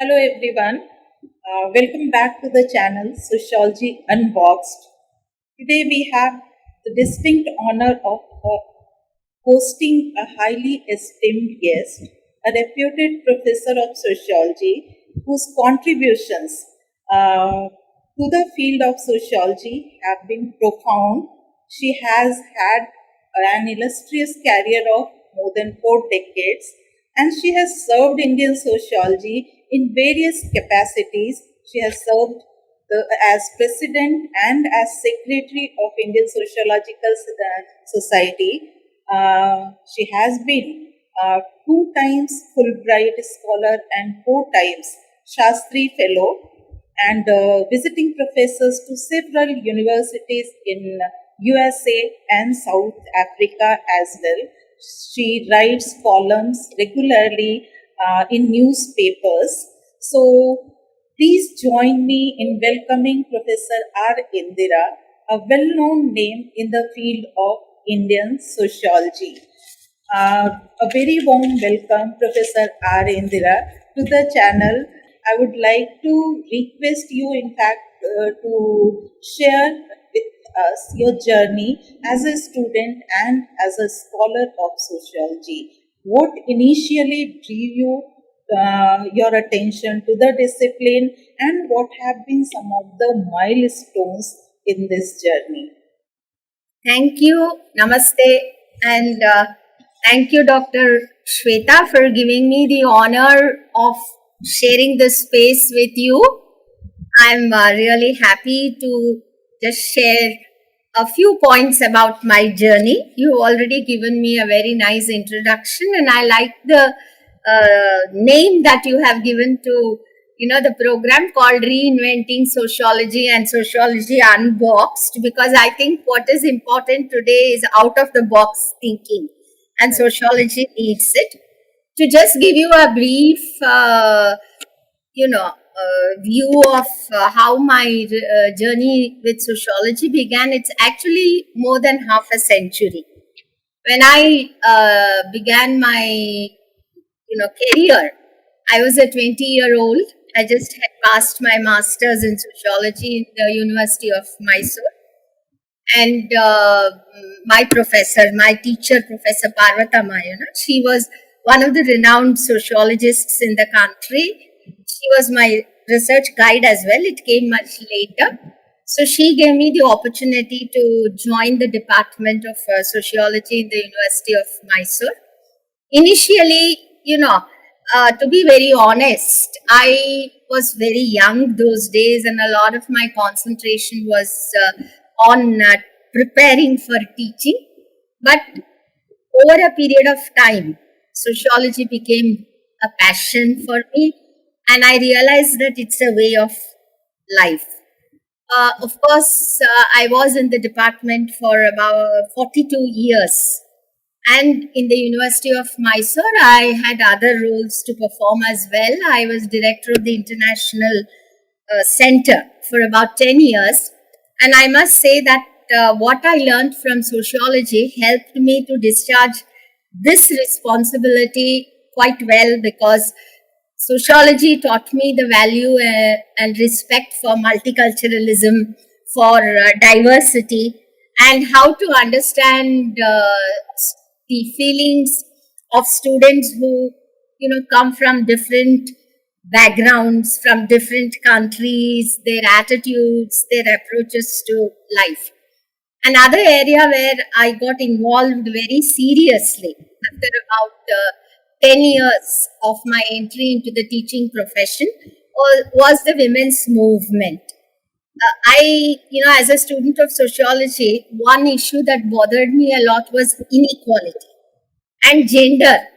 Hello everyone, welcome back to the channel Sociology Unboxed. Today we have the distinct honor of hosting a highly esteemed guest, a reputed professor of sociology whose contributions to the field of sociology have been profound. She has had an illustrious career of more than 4 decades, and she has served Indian sociology in various capacities. She has served as president and as secretary of Indian Sociological Society. She has been 2 times Fulbright Scholar and 4 times Shastri Fellow, and visiting professors to several universities in USA and South Africa as well. She writes columns regularly in newspapers. So please join me in welcoming Professor R. Indira, a well-known name in the field of Indian sociology. A very warm welcome, Professor R. Indira, to the channel. I would like to request you, in fact, to share with us your journey as a student and as a scholar of sociology. What initially drew your attention to the discipline, and what have been some of the milestones in this journey? Thank you, Namaste, and thank you, Dr. Shweta, for giving me the honor of sharing this space with you. I'm really happy to just share a few points about my journey. You've already given me a very nice introduction, and I like the name that you have given to the program called Reinventing Sociology and Sociology Unboxed, because I think what is important today is out of the box thinking, and sociology needs it. To just give you a brief, view of how my journey with sociology began, it's actually more than half a century. When I began my career, I was a 20-year-old. I just had passed my master's in sociology in the University of Mysore. And my professor, my teacher, Professor Parvatama, she was one of the renowned sociologists in the country. She was my research guide as well. It came much later. So she gave me the opportunity to join the Department of Sociology in the University of Mysore. Initially, to be very honest, I was very young those days, and a lot of my concentration was on preparing for teaching. But over a period of time, sociology became a passion for me, and I realized that it's a way of life. Of course, I was in the department for about 42 years. And in the University of Mysore, I had other roles to perform as well. I was director of the International Center for about 10 years. And I must say that what I learned from sociology helped me to discharge this responsibility quite well, because sociology taught me the value and respect for multiculturalism, for diversity, and how to understand the feelings of students who come from different backgrounds, from different countries, their attitudes, their approaches to life. Another area where I got involved very seriously after about 10 years of my entry into the teaching profession was the women's movement. As a student of sociology, one issue that bothered me a lot was inequality. And gender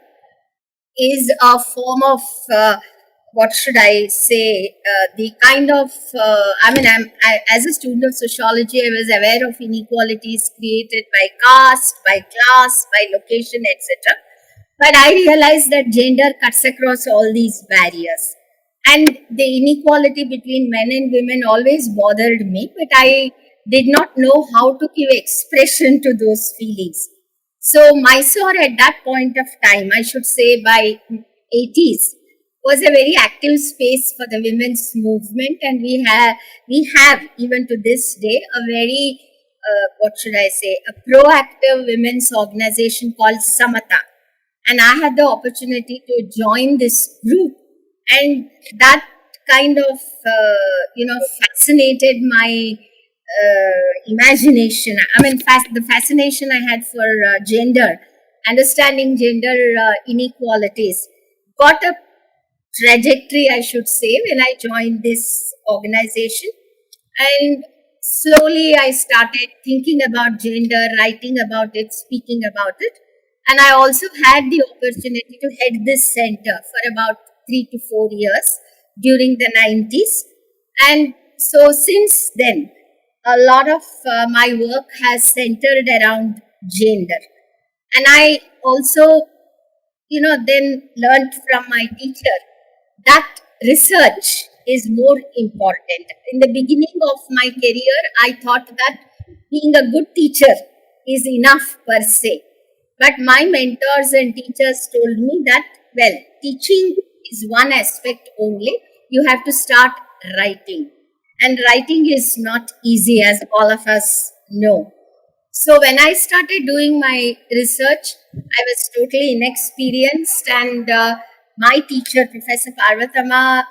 is a form of, what should I say, the kind of, as a student of sociology, I was aware of inequalities created by caste, by class, by location, etc. But I realized that gender cuts across all these barriers. And the inequality between men and women always bothered me, but I did not know how to give expression to those feelings. So Mysore at that point of time, I should say by 80s, was a very active space for the women's movement, and we have even to this day a very what should I say, a proactive women's organization called Samata, and I had the opportunity to join this group, and that kind of fascinated my imagination. I mean, the fascination I had for gender, understanding gender inequalities, got a trajectory, I should say, when I joined this organization. And slowly I started thinking about gender, writing about it, speaking about it. And I also had the opportunity to head this center for about 3 to 4 years during the 90s. And so since then, a lot of my work has centered around gender. And I also, then learned from my teacher that research is more important. In the beginning of my career, I thought that being a good teacher is enough per se. But my mentors and teachers told me that, well, teaching is one aspect only. You have to start writing. And writing is not easy, as all of us know. So when I started doing my research, I was totally inexperienced, and my teacher, Professor Parvatama,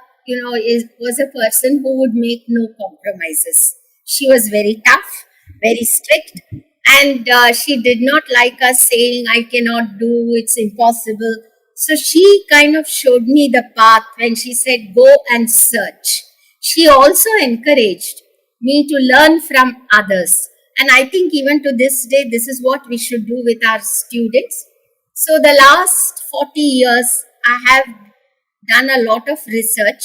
was a person who would make no compromises. She was very tough, very strict, and she did not like us saying, "I cannot do, it's impossible." So she kind of showed me the path when she said, "Go and search." She also encouraged me to learn from others. And I think even to this day, this is what we should do with our students. So the last 40 years, I have done a lot of research.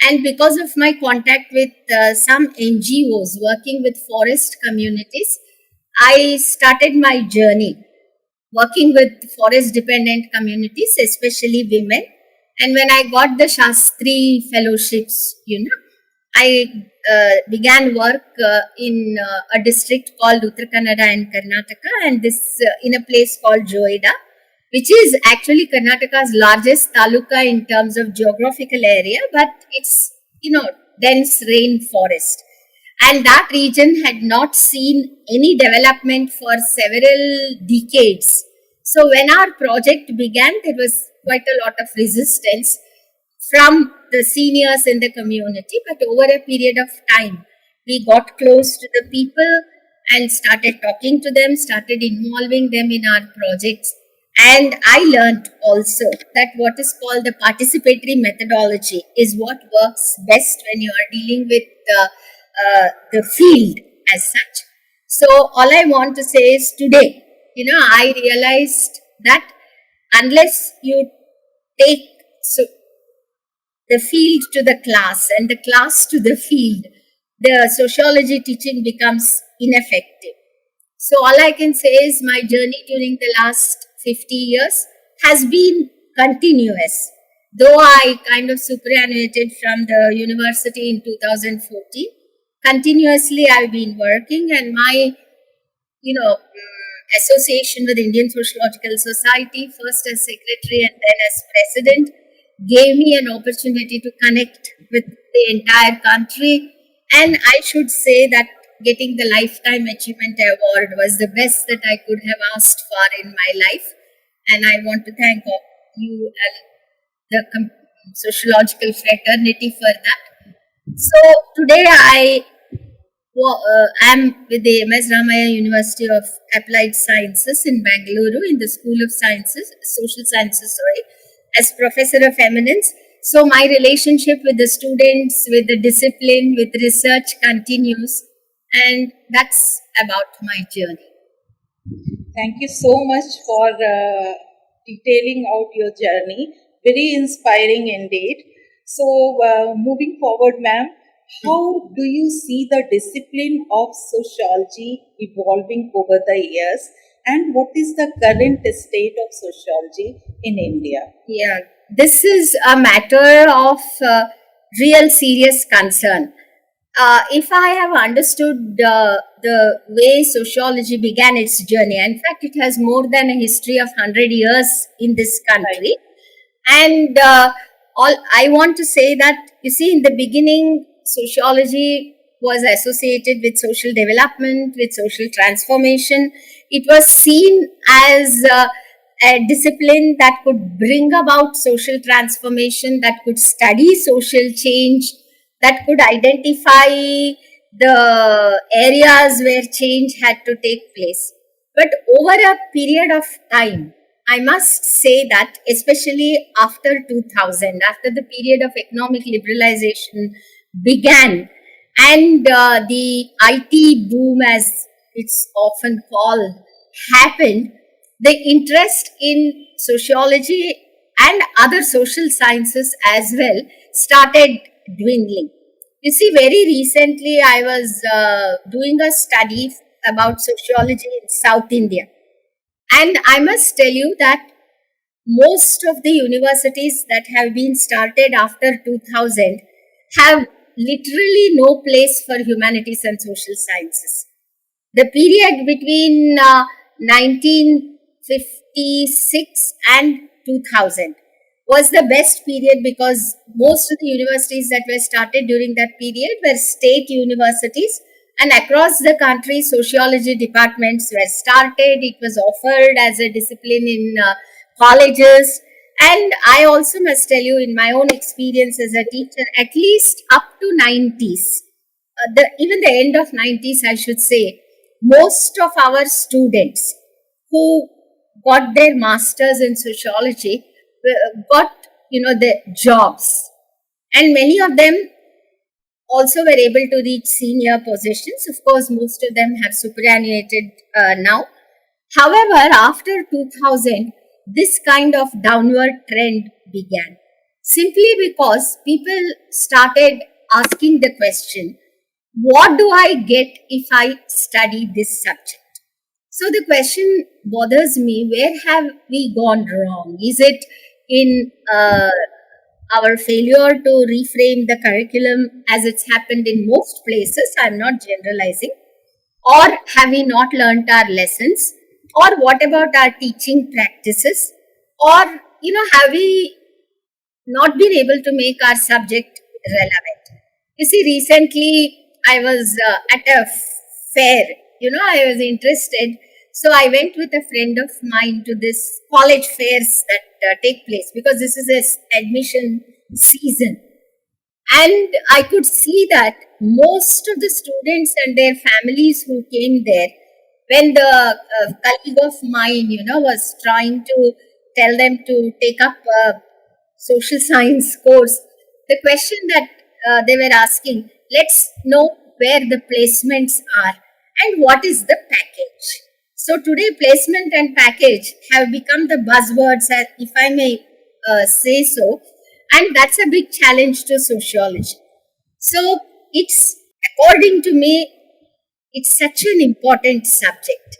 And because of my contact with some NGOs working with forest communities, I started my journey working with forest dependent communities, especially women. And when I got the Shastri fellowships, I began work in a district called Uttar Kannada in Karnataka, and this in a place called Joida, which is actually Karnataka's largest taluka in terms of geographical area, but it's, dense rainforest. And that region had not seen any development for several decades. So when our project began, there was quite a lot of resistance from the seniors in the community, but over a period of time, we got close to the people and started talking to them, started involving them in our projects. And I learned also that what is called the participatory methodology is what works best when you are dealing with the field as such. So all I want to say is today, I realized that unless you take the field to the class and the class to the field, the sociology teaching becomes ineffective. So all I can say is my journey during the last 50 years has been continuous. Though I kind of superannuated from the university in 2014, continuously I've been working, and my, association with Indian Sociological Society, first as secretary and then as president, gave me an opportunity to connect with the entire country. And I should say that getting the Lifetime Achievement Award was the best that I could have asked for in my life. And I want to thank you and the sociological fraternity for that. So today I am with the MS Ramarao University of Applied Sciences in Bangalore in the School of Sciences, Social Sciences, as Professor of Eminence. So my relationship with the students, with the discipline, with research continues, and that's about my journey. Thank you so much for detailing out your journey. Very inspiring indeed. So, moving forward, ma'am, how do you see the discipline of sociology evolving over the years, and what is the current state of sociology in India? Yeah, this is a matter of real serious concern. If I have understood the way sociology began its journey, in fact, it has more than a history of 100 years in this country. And all I want to say that, you see, in the beginning, sociology was associated with social development, with social transformation. It was seen as a discipline that could bring about social transformation, that could study social change, that could identify the areas where change had to take place. But over a period of time, I must say that, especially after 2000, after the period of economic liberalization began, and the IT boom, as it's often called, happened, the interest in sociology and other social sciences as well started dwindling. You see, very recently I was doing a study about sociology in South India. And I must tell you that most of the universities that have been started after 2000 have literally no place for humanities and social sciences. The period between 1956 and 2000 was the best period, because most of the universities that were started during that period were state universities, and across the country sociology departments were started. It was offered as a discipline in colleges. And I also must tell you, in my own experience as a teacher, at least up to 90s, even the end of 90s, I should say, most of our students who got their masters in sociology got, the jobs, and many of them also were able to reach senior positions. Of course, most of them have superannuated now. However, after 2000, this kind of downward trend began, simply because people started asking the question, what do I get if I study this subject? So the question bothers me, where have we gone wrong? Is it in our failure to reframe the curriculum, as it's happened in most places? I'm not generalizing. Or have we not learnt our lessons? Or what about our teaching practices? Or, have we not been able to make our subject relevant? You see, recently I was at a fair, I was interested. So I went with a friend of mine to this college fairs that take place, because this is a admission season. And I could see that most of the students and their families who came there, when the colleague of mine, was trying to tell them to take up a social science course, the question that they were asking, let's know where the placements are and what is the package. So today, placement and package have become the buzzwords, if I may say so, and that's a big challenge to sociology. So it's, according to me, it's such an important subject,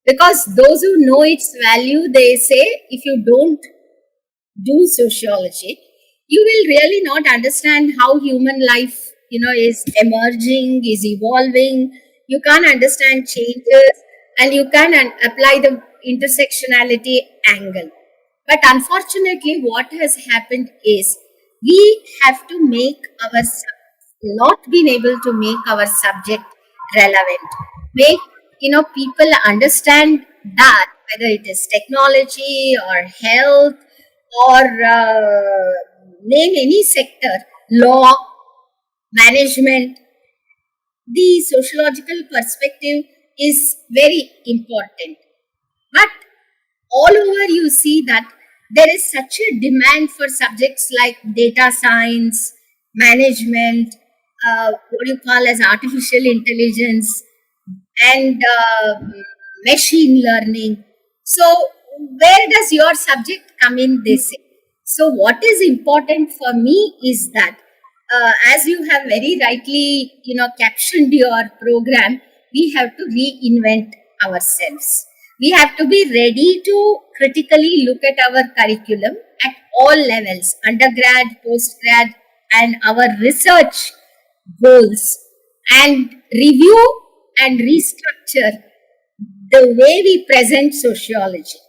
because those who know its value, they say, if you don't do sociology, you will really not understand how human life, is emerging, is evolving. You can't understand changes, and you can apply the intersectionality angle. But unfortunately, what has happened is, we have to make our not been able to make our subject relevant. Make people understand that, whether it is technology or health or name any sector, law, management, the sociological perspective is very important. But all over you see that there is such a demand for subjects like data science, management, what you call as artificial intelligence, and machine learning. So where does your subject come in this? So what is important for me is that, as you have very rightly, captioned your program, we have to reinvent ourselves. We have to be ready to critically look at our curriculum at all levels, undergrad, postgrad, and our research goals, and review and restructure the way we present sociology.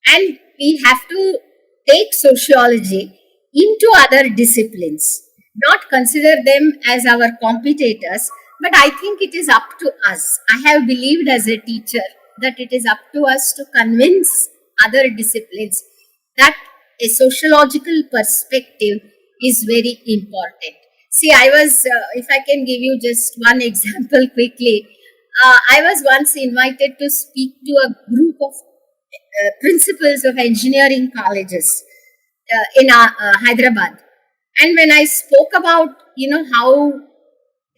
And we have to take sociology into other disciplines, not consider them as our competitors, but I think it is up to us. I have believed as a teacher that it is up to us to convince other disciplines that a sociological perspective is very important. See, if I can give you just one example quickly, I was once invited to speak to a group of principals of engineering colleges in Hyderabad. And when I spoke about, how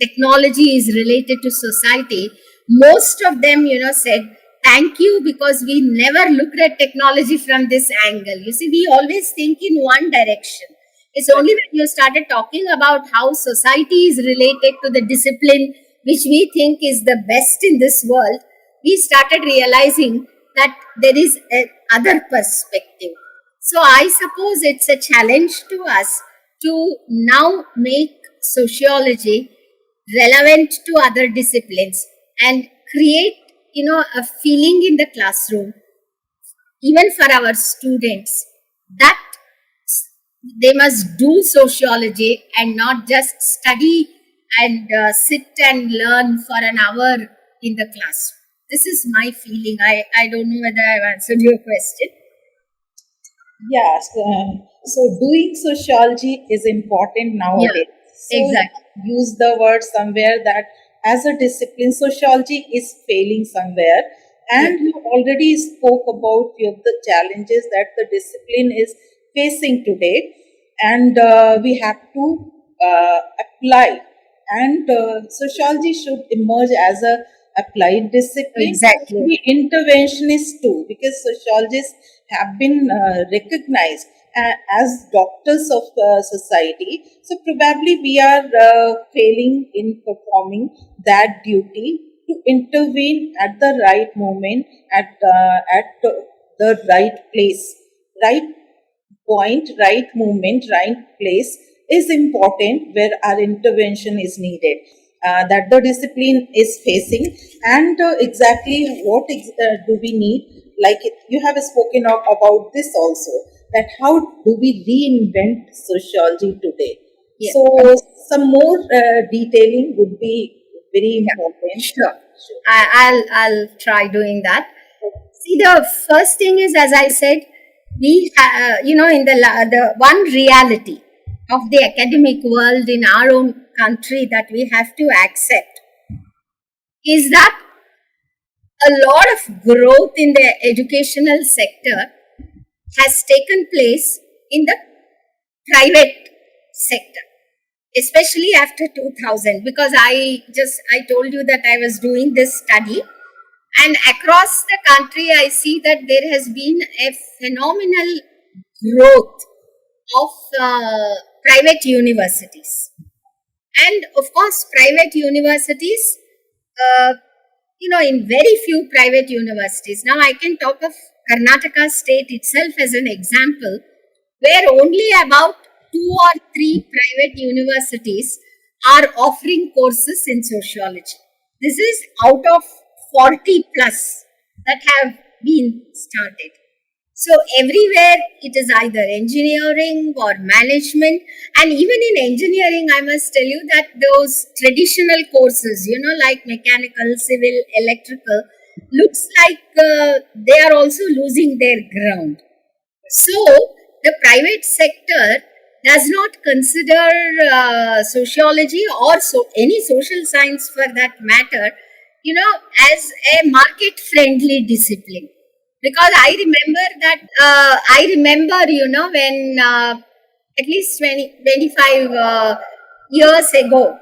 technology is related to society, most of them, said, thank you, because we never looked at technology from this angle. You see, we always think in one direction. It's only when you started talking about how society is related to the discipline which we think is the best in this world, we started realizing that there is another perspective. So I suppose it's a challenge to us to now make sociology relevant to other disciplines and create, a feeling in the classroom, even for our students, that they must do sociology and not just study and sit and learn for an hour in the classroom. This is my feeling. I don't know whether I've answered your question. Yes, so doing sociology is important Yeah, nowadays. So exactly. use the word somewhere that as a discipline, sociology is failing somewhere. Yeah, And you already spoke about few of the challenges that the discipline is facing today, and we have to apply. And sociology should emerge as a applied discipline and exactly. be interventionist too, because sociologists have been recognized as doctors of society. So probably we are failing in performing that duty to intervene at the right moment, at the right place, right point, right movement, right place is important where our intervention is needed. That the discipline is facing, and exactly what do we need? Like you have spoken about this also, that how do we reinvent sociology today? Yeah, So some more detailing would be very yeah, important. sure. Sure. I'll try doing that. See, the first thing is, as I said, in the one reality of the academic world in our own country that we have to accept is that a lot of growth in the educational sector has taken place in the private sector, especially after 2000, because I told you that I was doing this study, and across the country I see that there has been a phenomenal growth of private universities. And of course, private universities, uh, in very few private universities. Now, I can talk of Karnataka state itself as an example, where only about two or three private universities are offering courses in sociology. This is out of 40 plus that have been started. So everywhere it is either engineering or management, and even in engineering, I must tell you that those traditional courses, like mechanical, civil, electrical, looks like they are also losing their ground. So the private sector does not consider sociology or any social science for that matter, as a market friendly discipline. Because I remember, when at least 20, 25 years ago,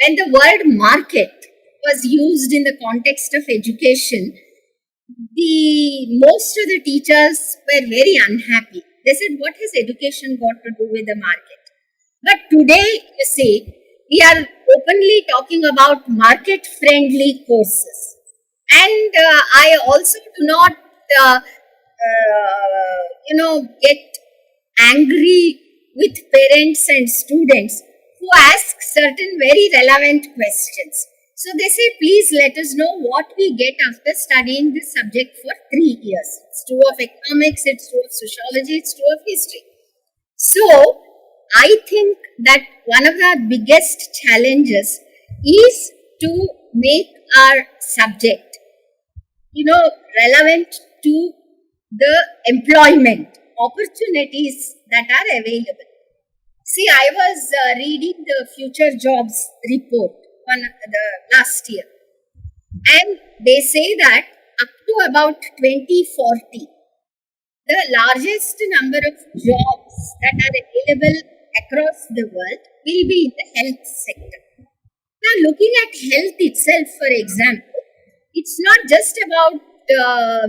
when the word market was used in the context of education, the most of the teachers were very unhappy. They said, what has education got to do with the market? But today, you see, we are openly talking about market friendly courses. And I also do not, get angry with parents and students who ask certain very relevant questions. So they say, please let us know what we get after studying this subject for 3 years. It's true of economics, it's true of sociology, it's true of history. So I think that one of the biggest challenges is to make our subject, relevant to the employment opportunities that are available. See, I was reading the future jobs report the last year, and they say that up to about 2040, the largest number of jobs that are available across the world will be in the health sector. Now, looking at health itself, for example, it's not just about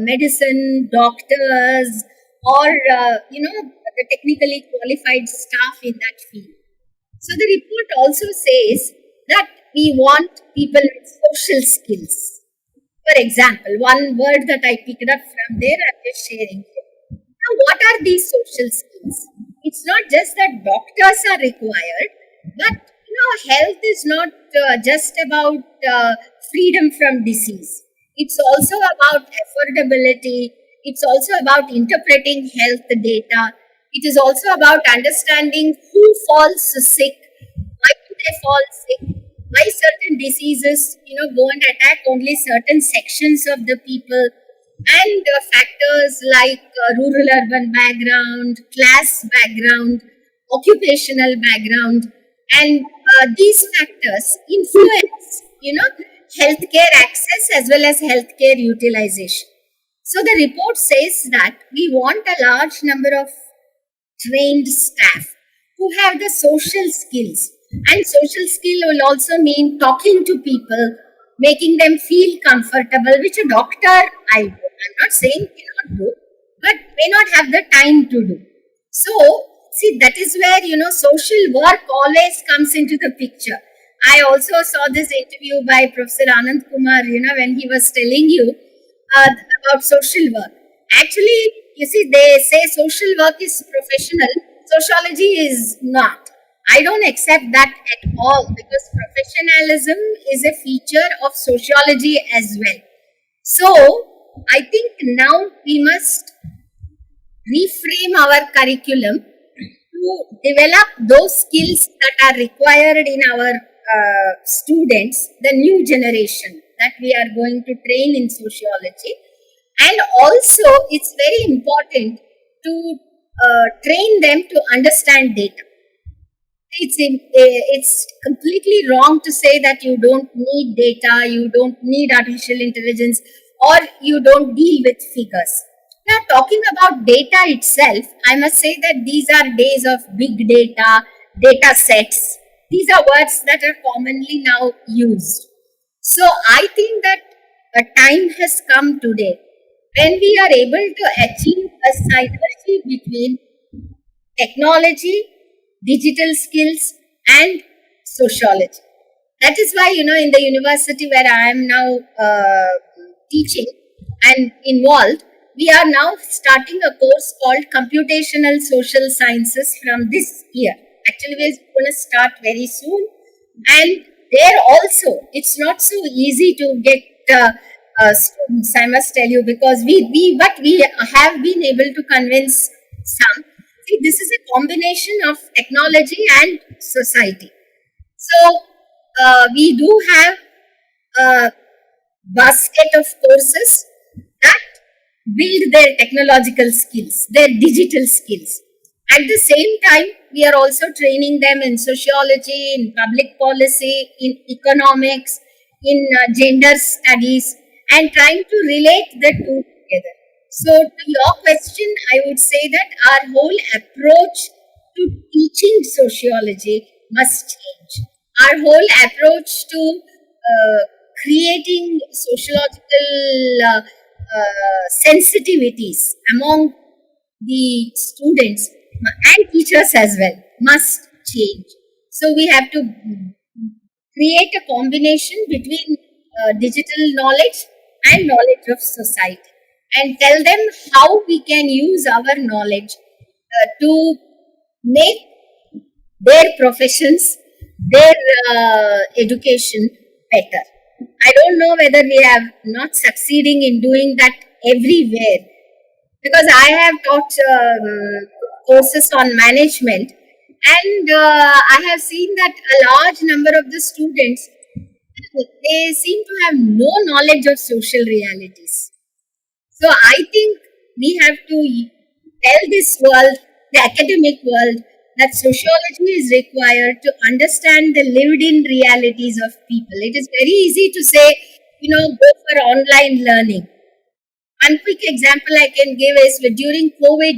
medicine, doctors, or the technically qualified staff in that field. So the report also says that we want people with social skills. For example, one word that I picked up from there, I'm just sharing here. Now, what are these social skills? It's not just that doctors are required, but health is not just about freedom from disease. It's also about affordability. It's also about interpreting health data. It is also about understanding who falls sick, why do they fall sick, why certain diseases, go and attack only certain sections of the people, and factors like rural-urban background, class background, occupational background, and these factors influence, healthcare access as well as healthcare utilization. So the report says that we want a large number of trained staff who have the social skills. And social skill will also mean talking to people, making them feel comfortable, which a doctor, I'm not saying cannot do, but may not have the time to do. So, see, that is where, social work always comes into the picture. I also saw this interview by Professor Anand Kumar, when he was telling you about social work. Actually, you see, they say social work is professional, sociology is not. I don't accept that at all, because professionalism is a feature of sociology as well. So, I think now we must reframe our curriculum to develop those skills that are required in our students, the new generation that we are going to train in sociology. And also, it's very important to train them to understand data. It's completely wrong to say that you don't need data, you don't need artificial intelligence, or you don't deal with figures. Now, talking about data itself, I must say that these are days of big data, data sets. These are words that are commonly now used. So, I think that a time has come today when we are able to achieve a synergy between technology, digital skills, and sociology. That is why, in the university where I am now teaching and involved, we are now starting a course called Computational Social Sciences from this year. Actually, we're going to start very soon. And there also, it's not so easy to get students, I must tell you, because we have been able to convince some. See, this is a combination of technology and society. So, we do have a basket of courses that build their technological skills, their digital skills. At the same time, we are also training them in sociology, in public policy, in economics, in gender studies, and trying to relate the two together. So, to your question, I would say that our whole approach to teaching sociology must change. Our whole approach to creating sociological sensitivities among the students and teachers as well must change. So, we have to create a combination between digital knowledge and knowledge of society, and tell them how we can use our knowledge to make their professions, their education better. I don't know whether we are not succeeding in doing that everywhere, because I have taught courses on management, and I have seen that a large number of the students, they seem to have no knowledge of social realities. So I think we have to tell this world, the academic world, that sociology is required to understand the lived-in realities of people. It is very easy to say, go for online learning. One quick example I can give is during COVID,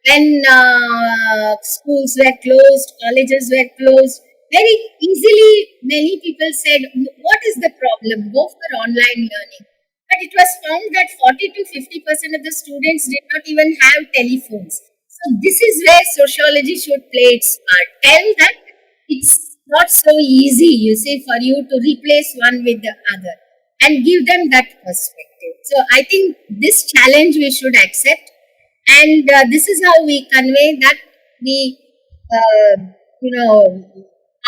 when schools were closed, colleges were closed, very easily many people said, what is the problem? Go for online learning. But it was found that 40 to 50% of the students did not even have telephones. So this is where sociology should play its part. Tell that it's not so easy, for you to replace one with the other, and give them that perspective. So I think this challenge we should accept, and this is how we convey that we,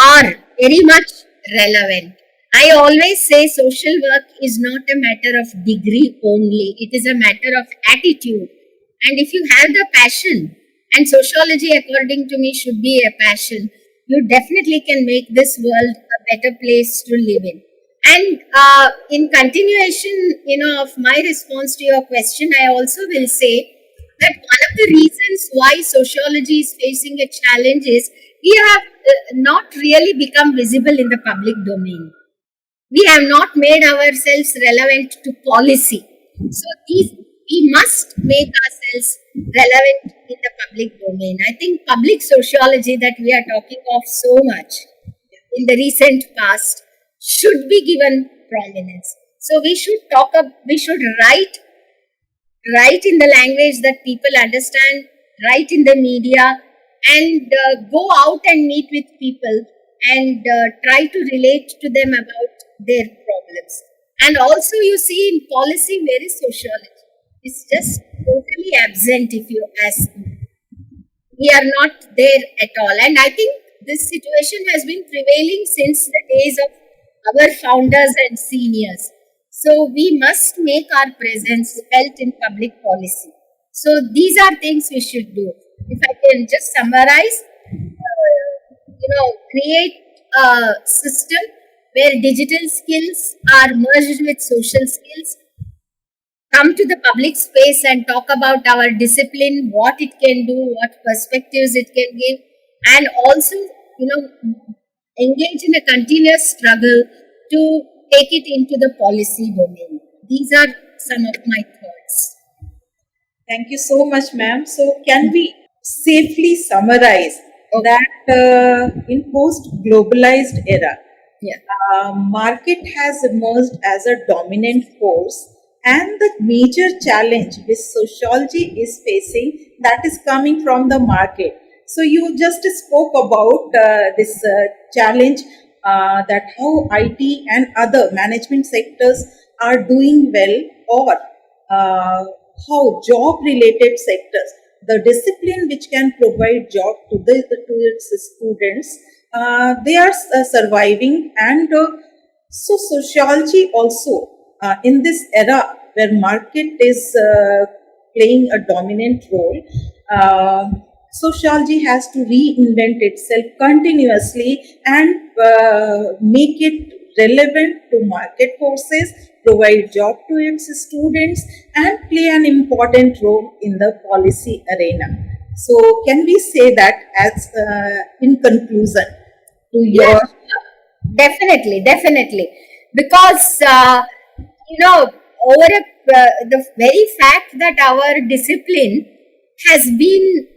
are very much relevant. I always say social work is not a matter of degree only. It is a matter of attitude. And if you have the passion, and sociology according to me should be a passion, you definitely can make this world a better place to live in. And in continuation, of my response to your question, I also will say that one of the reasons why sociology is facing a challenge is we have not really become visible in the public domain. We have not made ourselves relevant to policy. So we must make ourselves relevant in the public domain. I think public sociology that we are talking of so much in the recent past should be given prominence. So we should write in the language that people understand, write in the media, and go out and meet with people and try to relate to them about their problems. And also you see in policy, where is sociology? It's just totally absent, if you ask me. We are not there at all. And I think this situation has been prevailing since the days of our founders and seniors. So we must make our presence felt in public policy. So these are things we should do. If I can just summarize, create a system where digital skills are merged with social skills, come to the public space and talk about our discipline, what it can do, what perspectives it can give, and also, engage in a continuous struggle to take it into the policy domain. These are some of my thoughts. Thank you so much, ma'am. So, can we safely summarize that in post-globalized era, market has emerged as a dominant force, and the major challenge which sociology is facing, that is coming from the market. So you just spoke about this challenge, that how IT and other management sectors are doing well, or how job-related sectors, the discipline which can provide job to its students, they are surviving, and so sociology also in this era where market is playing a dominant role. Sociology has to reinvent itself continuously and make it relevant to market forces, provide job to its students, and play an important role in the policy arena. So, can we say that as in conclusion to your? Definitely. Because, the very fact that our discipline has been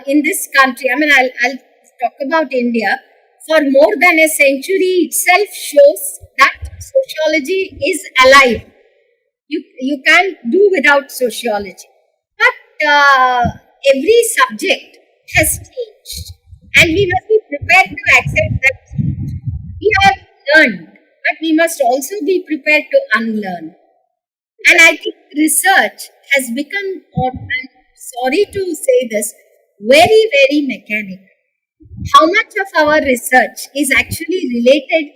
in this country, I'll talk about India, for more than a century itself shows that sociology is alive. You can't do without sociology. But every subject has changed, and we must be prepared to accept that change. We have learned, but we must also be prepared to unlearn. And I think research has become, I'm sorry to say this, very, very mechanical. How much of our research is actually related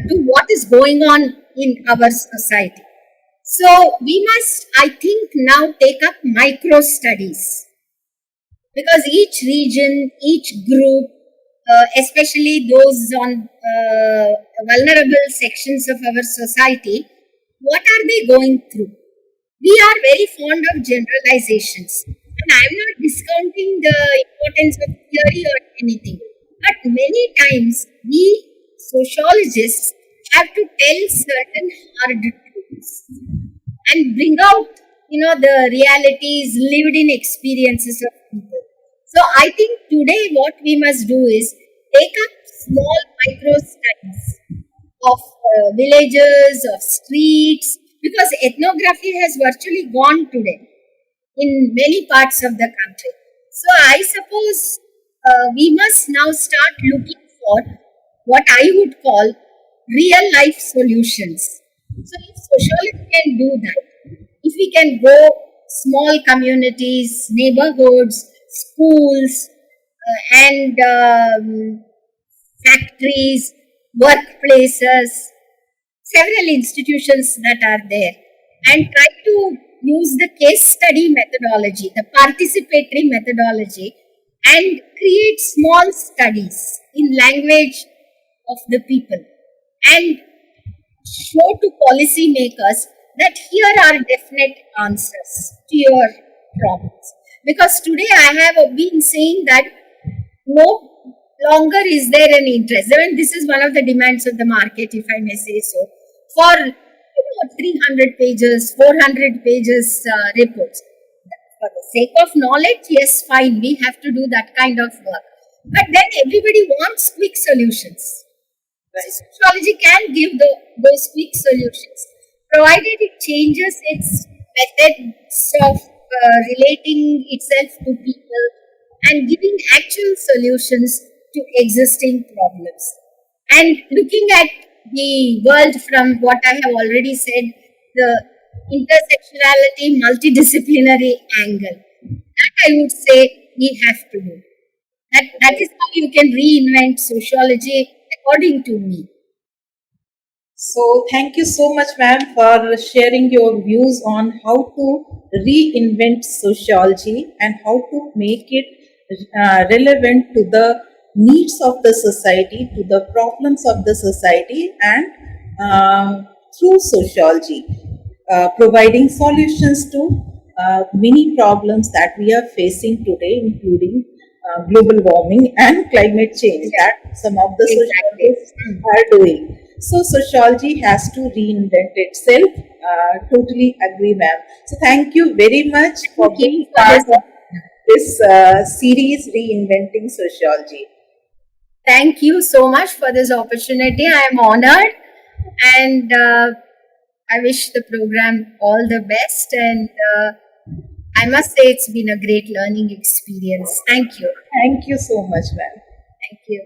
to what is going on in our society? So we must, I think, now take up micro studies. because each region, each group, especially those on vulnerable sections of our society, what are they going through? We are very fond of generalizations, and I am not discounting the importance of theory or anything, but many times we sociologists have to tell certain hard truths and bring out, the realities, lived in experiences of people. So I think today what we must do is take up small micro studies of villages, of streets, because ethnography has virtually gone today in many parts of the country. So I suppose we must now start looking for what I would call real life solutions. So if sociology can do that, if we can go small communities, neighborhoods, schools, and factories, workplaces, several institutions that are there, and try to use the case study methodology, the participatory methodology, and create small studies in language of the people and show to policymakers that here are definite answers to your problems. Because today I have been saying that no longer is there an interest. I mean, this is one of the demands of the market, if I may say so, for 300 pages, 400 pages reports. For the sake of knowledge, yes, fine, we have to do that kind of work. But then everybody wants quick solutions. Sociology can give those quick solutions, provided it changes its methods of relating itself to people and giving actual solutions to existing problems. And looking at the world from what I have already said, the intersectionality, multidisciplinary angle, that I would say we have to do. That is how you can reinvent sociology, according to me. So, thank you so much, ma'am, for sharing your views on how to reinvent sociology and how to make it relevant to the needs of the society, to the problems of the society, and through sociology, providing solutions to many problems that we are facing today, including global warming and climate change, that some of the Exactly. sociologists are doing. So sociology has to reinvent itself. Totally agree, ma'am. So thank you very much for Thank you being for part this. of this series, Reinventing Sociology. Thank you so much for this opportunity. I am honored, and I wish the program all the best. And I must say, it's been a great learning experience. Thank you. Thank you so much, ma'am. Thank you.